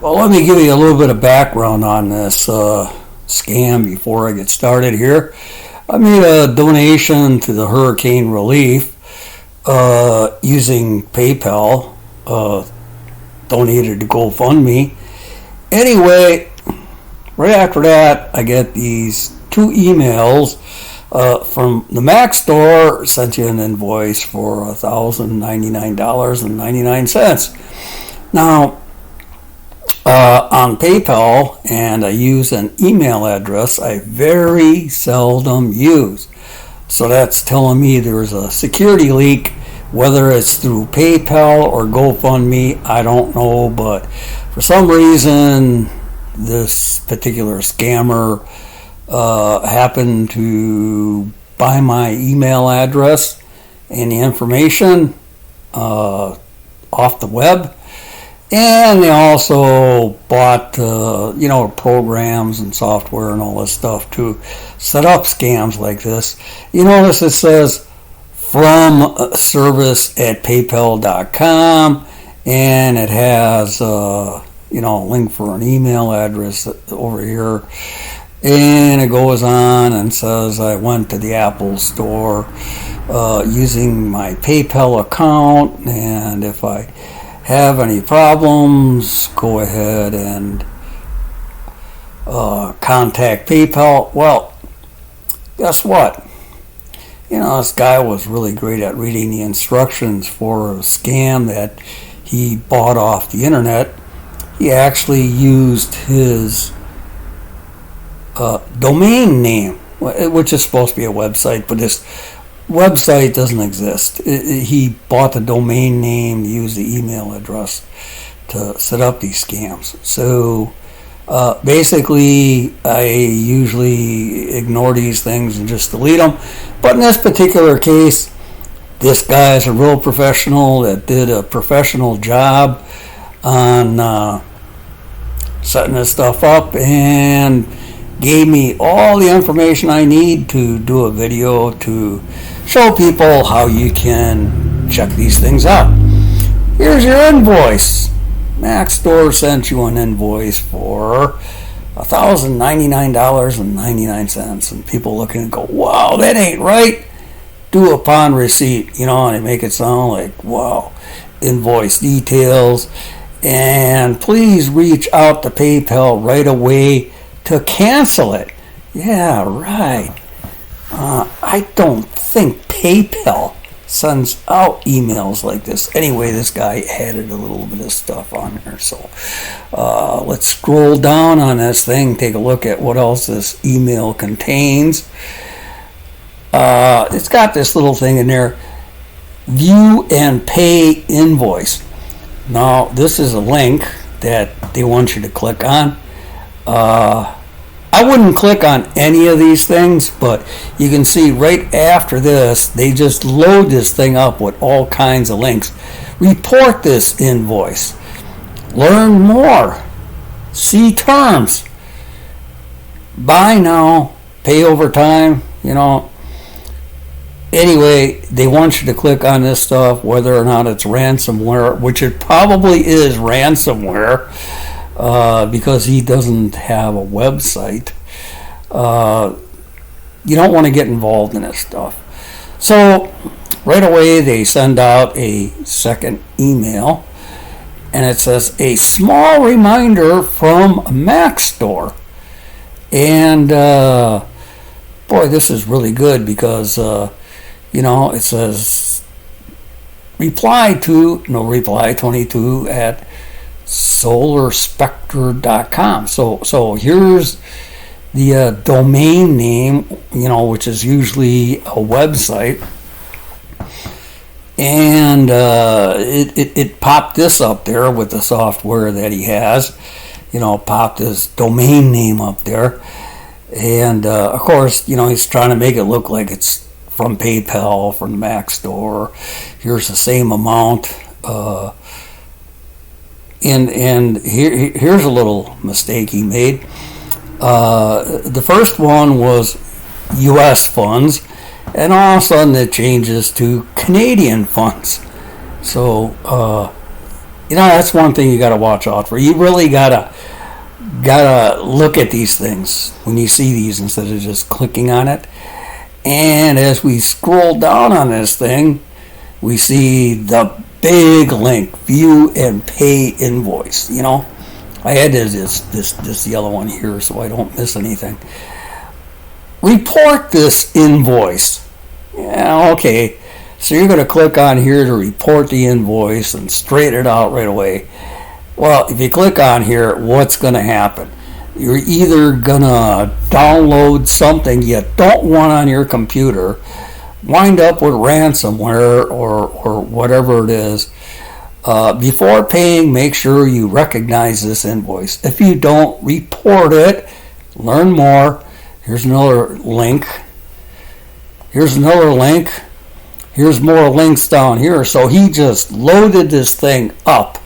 Well, let me give you a little bit of background on this scam before I get started here. I made a donation to the hurricane relief using PayPal, donated to GoFundMe. Anyway, right after that, I get these two emails from the Mac store, sent you an invoice for $1,099.99. Now, on PayPal, and I use an email address I very seldom use. So that's telling me there's a security leak, whether it's through PayPal or GoFundMe, I don't know, but for some reason this particular scammer happened to buy my email address and the information off the web. And they also bought, programs and software and all this stuff to set up scams like this. You notice it says from service at paypal.com, and it has, a link for an email address over here. And it goes on and says I went to the Apple store using my PayPal account, and if I have any problems, go ahead and contact PayPal. Well, guess what? This guy was really great at reading the instructions for a scam that he bought off the internet. He actually used his domain name, which is supposed to be a website, but this website doesn't exist. He bought the domain name, used the email address to set up these scams. So basically, I usually ignore these things and just delete them. But in this particular case, this guy is a real professional that did a professional job on setting this stuff up and gave me all the information I need to do a video to show people how you can check these things out. Here's your invoice. Mac Store sent you an invoice for $1,099.99, and people look and go, wow, that ain't right. Due upon receipt, and they make it sound like, wow, invoice details, and please reach out to PayPal right away to cancel it. Yeah, right. I don't think PayPal sends out emails like this. Anyway, this guy added a little bit of stuff on there. So let's scroll down on this thing, take a look at what else this email contains. It's got this little thing in there, view and pay invoice. Now, this is a link that they want you to click on. I wouldn't click on any of these things, but you can see right after this, they just load this thing up with all kinds of links. Report this invoice. Learn more. See terms. Buy now, pay over time, Anyway, they want you to click on this stuff, whether or not it's ransomware, which it probably is ransomware. Because he doesn't have a website. You don't want to get involved in this stuff. So right away they send out a second email, and it says a small reminder from Mac Store. And boy, this is really good because it says reply to 22 at solarspectre.com. So here's the domain name, which is usually a website, and it popped this up there with the software that he has. Popped his domain name up there, and of course, he's trying to make it look like it's from PayPal, from the Mac Store. Here's the same amount. And here's a little mistake he made. The first one was U.S. funds, and all of a sudden it changes to Canadian funds. So that's one thing you got to watch out for. You really gotta look at these things when you see these instead of just clicking on it. And as we scroll down on this thing, we see the big link, view and pay invoice. I added this yellow one here so I don't miss anything. Report this invoice. Yeah, okay. So you're going to click on here to report the invoice and straighten it out right away. Well, if you click on here, what's going to happen? You're either going to download something you don't want on your computer, wind up with ransomware or whatever it is. Before paying, make sure you recognize this invoice. If you don't, report it. Learn more. Here's another link. Here's another link. Here's more links down here. So he just loaded this thing up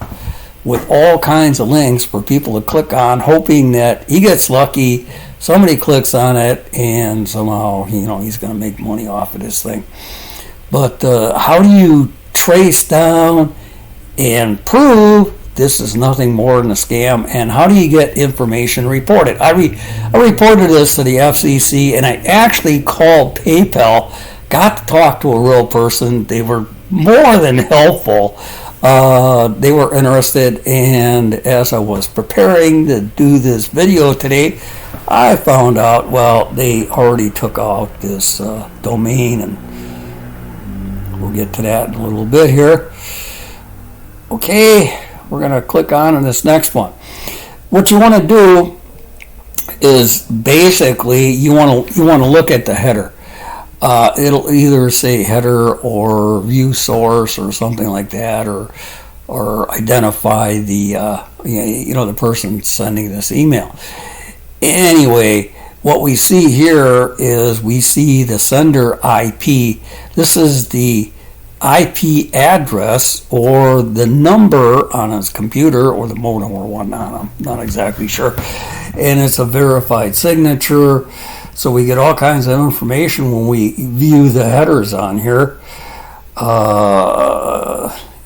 with all kinds of links for people to click on, hoping that he gets lucky, somebody clicks on it, and somehow, he's going to make money off of this thing. But how do you trace down and prove this is nothing more than a scam, and how do you get information reported? I reported this to the FCC, and I actually called PayPal, got to talk to a real person. They were more than helpful. They were interested, and as I was preparing to do this video today, I found out, they already took out this domain, and we'll get to that in a little bit here. Okay, we're going to click on this next one. What you want to do is basically you want to look at the header. It'll either say header or view source or something like that, or identify the the person sending this email. Anyway, what we see here is we see the sender IP. This is the IP address or the number on his computer or the modem or whatnot. I'm not exactly sure. And it's a verified signature. So we get all kinds of information when we view the headers on here.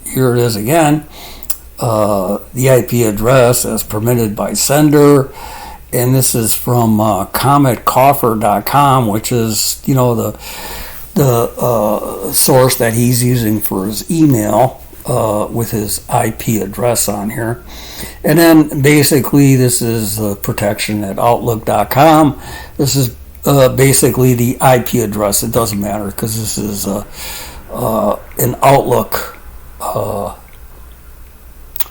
Here it is again. The IP address as permitted by sender. And this is from cometcoffer.com, which is, the source that he's using for his email with his IP address on here. And then basically this is protection at outlook.com. This is basically the IP address. It doesn't matter because this is an Outlook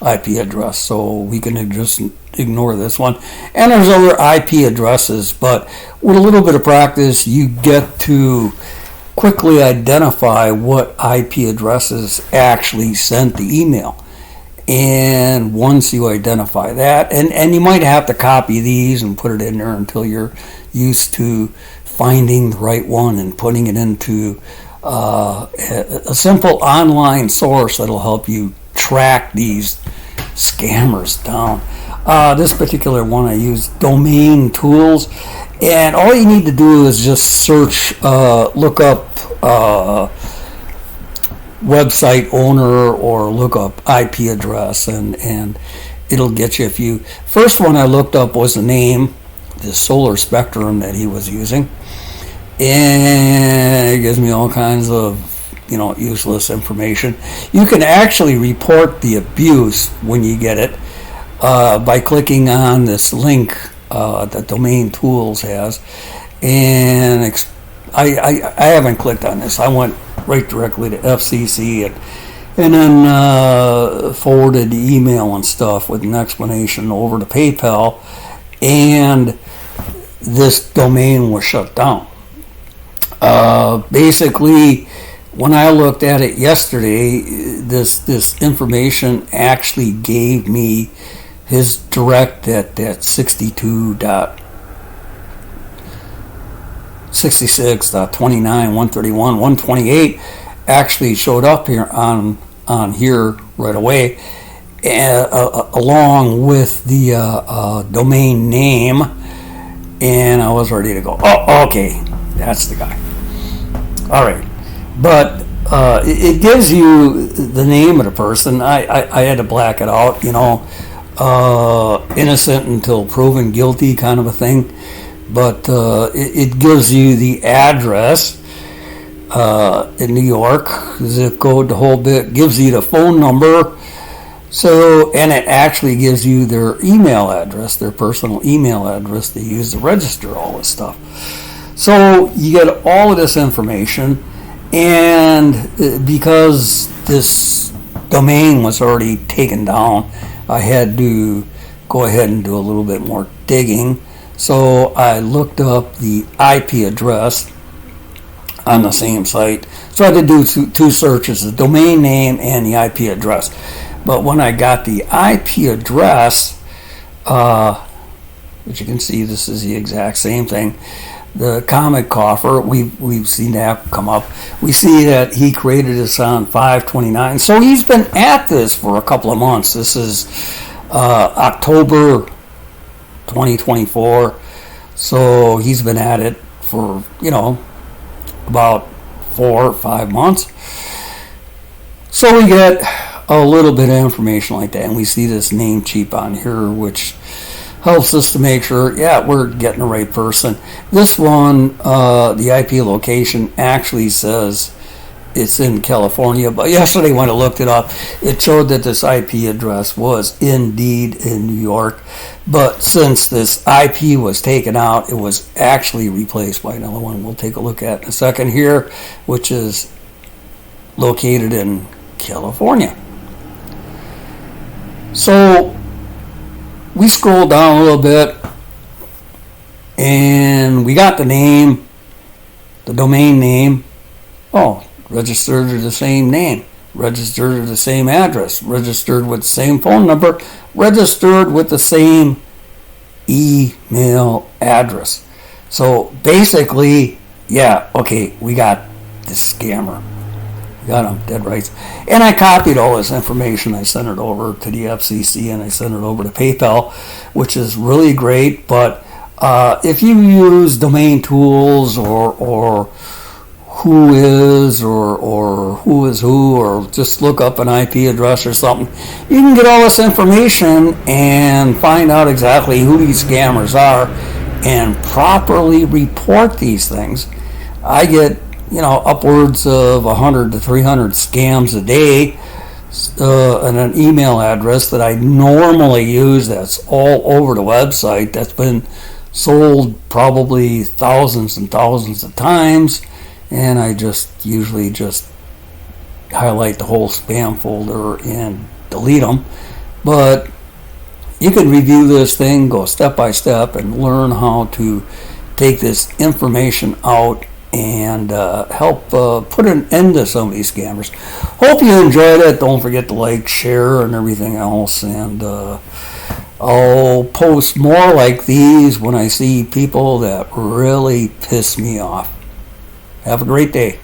IP address, so we can just ignore this one. And there's other IP addresses, but with a little bit of practice you get to quickly identify what IP addresses actually sent the email. And once you identify that, and you might have to copy these and put it in there until you're used to finding the right one and putting it into a simple online source that'll help you track these scammers down. This particular one I use Domain Tools, and all you need to do is just search, look up website owner or look up IP address, and it'll get you a few. First one I looked up was the name, the Solar Spectrum that he was using, and it gives me all kinds of useless information. You can actually report the abuse when you get it by clicking on this link that Domain Tools has, and I haven't clicked on this. I went right directly to FCC and then forwarded the email and stuff with an explanation over to PayPal, and this domain was shut down. Basically, when I looked at it yesterday, this information actually gave me his direct at 66.29.131.128 actually showed up here on here right away, along with the domain name, and I was ready to go. Oh, okay, that's the guy. All right, but it gives you the name of the person. I had to black it out, innocent until proven guilty kind of a thing. But it gives you the address in New York, zip code, the whole bit, gives you the phone number. So, and it actually gives you their email address, their personal email address they use to register all this stuff. So you get all of this information, and because this domain was already taken down, I had to go ahead and do a little bit more digging. So I looked up the IP address on the same site. So I had to do two searches, the domain name and the IP address. But when I got the IP address, as you can see, this is the exact same thing. The Comic Coffer, we've seen that come up. We see that he created this on 5/29. So he's been at this for a couple of months. This is October 2024. So he's been at it for, about 4 or 5 months. So we get a little bit of information like that, and we see this Namecheap on here, which helps us to make sure, we're getting the right person. This one, the IP location actually says it's in California, but yesterday when I looked it up, it showed that this IP address was indeed in New York. But since this IP was taken out, it was actually replaced by another one we'll take a look at in a second here, which is located in California. So we scroll down a little bit, and we got the name, the domain name. Oh, registered to the same name, registered to the same address, registered with the same phone number, registered with the same email address. So basically, we got this scammer. We got him, dead right. And I copied all this information. I sent it over to the FCC, and I sent it over to PayPal, which is really great. But if you use Domain Tools or Who Is or Who Is Who, or just look up an IP address or something, you can get all this information and find out exactly who these scammers are and properly report these things. I get upwards of 100 to 300 scams a day, and an email address that I normally use that's all over the website, that's been sold probably thousands and thousands of times, and I usually just highlight the whole spam folder and delete them. But you can review this thing, go step by step, and learn how to take this information out and help put an end to some of these scammers. Hope you enjoyed it. Don't forget to like, share, and everything else. And I'll post more like these when I see people that really piss me off. Have a great day.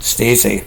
Stay safe.